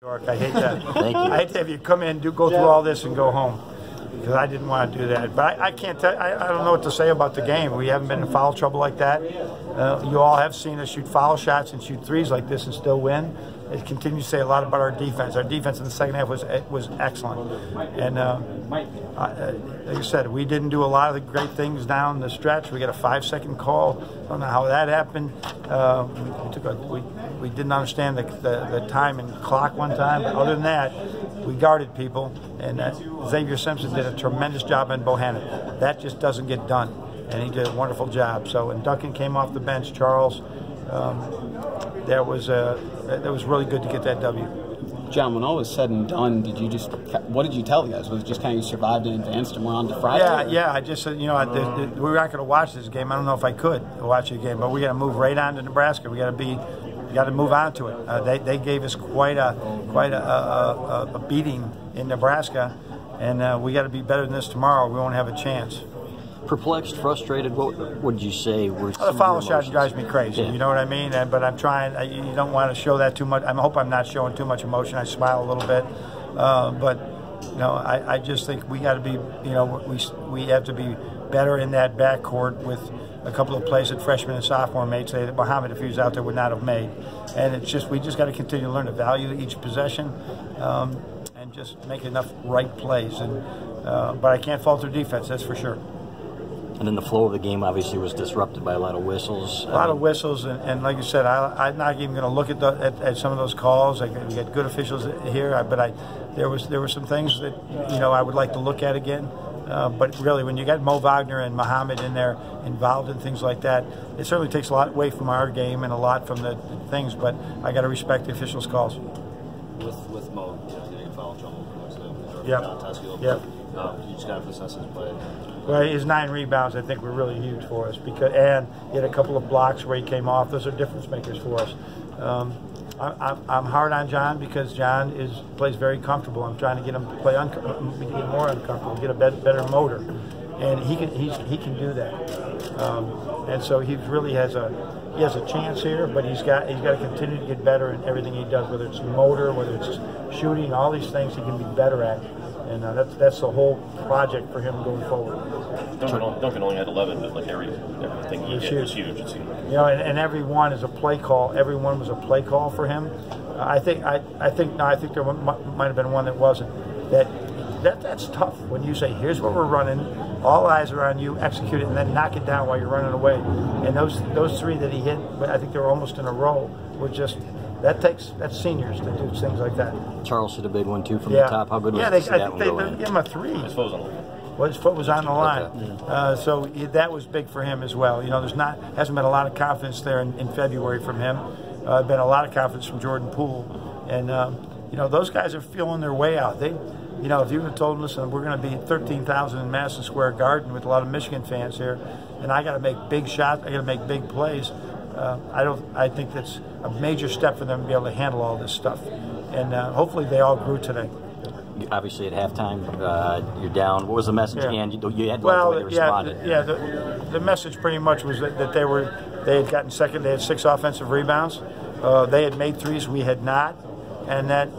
I hate that. Thank you. I hate to have you come in, go through all this and go home, because I didn't want to do that. But I can't tell. I don't know what to say about the game. We haven't been in foul trouble like that. You all have seen us shoot foul shots and shoot threes like this and still win. It continues to say a lot about our defense. Our defense in the second half was excellent. And like I said, we didn't do a lot of the great things down the stretch. We got a 5-second call. I don't know how that happened. We didn't understand the time and clock one time. But other than that, we guarded people. And Xavier Simpson did a tremendous job in Bohannon. That just doesn't get done. And he did a wonderful job. So when Duncan came off the bench, Charles, that was really good to get that W. John, when all was said and done, what did you tell the guys? Was it just kind of you survived and advanced and went on to Friday? Yeah. I just said, we were not going to watch this game. I don't know if I could watch the game, but we got to move right on to Nebraska. We got to move on to it. They gave us quite a beating in Nebraska, and we got to be better than this tomorrow. We won't have a chance. Perplexed, frustrated, what would you say were some the foul of your shot emotions? drives me crazy, you know what I mean? But I'm trying, you don't want to show that too much. I hope I'm not showing too much emotion. I smile a little bit. But, I just think we got to be, we have to be better in that backcourt with a couple of plays that freshman and sophomore made say that Muhammad, if he was out there, would not have made. And we just got to continue to learn to value each possession and just make enough right plays. But I can't fault their defense, that's for sure. And then the flow of the game obviously was disrupted by a lot of whistles. A lot of whistles, and like you said, I'm not even going to look at some of those calls. We got good officials here, but there were some things that I would like to look at again. But really, when you got Mo Wagner and Muhammad in there involved in things like that, it certainly takes a lot away from our game and a lot from the things. But I got to respect the officials' calls. With Mo, getting in foul trouble for most of the contest. You just got to assess his play. Well, his 9 rebounds, I think, were really huge for us, and he had a couple of blocks where he came off. Those are difference makers for us. I'm hard on John because John plays very comfortable. I'm trying to get him to play get more uncomfortable, get a better motor, and he can do that. And so he really has a chance here, but he's got to continue to get better in everything he does, whether it's motor, whether it's shooting, all these things he can be better at. And that's the whole project for him going forward. Duncan only had 11, but like everything he did was huge. It seemed like. And every one is a play call. Every one was a play call for him. I think there might have been one that wasn't. That's tough when you say, "Here's what we're running. All eyes are on you. Execute it, and then knock it down while you're running away." And those 3 that he hit, but I think they were almost in a row, were just. That's seniors to do things like that. Charles hit a big one too from the top. How good was I think they gave him a 3. His foot was on the line. Well, his foot was on the line, so that was big for him as well. Hasn't been a lot of confidence there in February from him. Been a lot of confidence from Jordan Poole, and those guys are feeling their way out. If you would have told them, listen, we're going to be 13,000 in Madison Square Garden with a lot of Michigan fans here, and I got to make big shots, I got to make big plays. I think that's a major step for them to be able to handle all this stuff, and hopefully they all grew today. Obviously, at halftime, you're down. What was the message? And you had to like the way they responded. The message pretty much was that they had gotten second. They had 6 offensive rebounds. They had made threes, we had not, and that.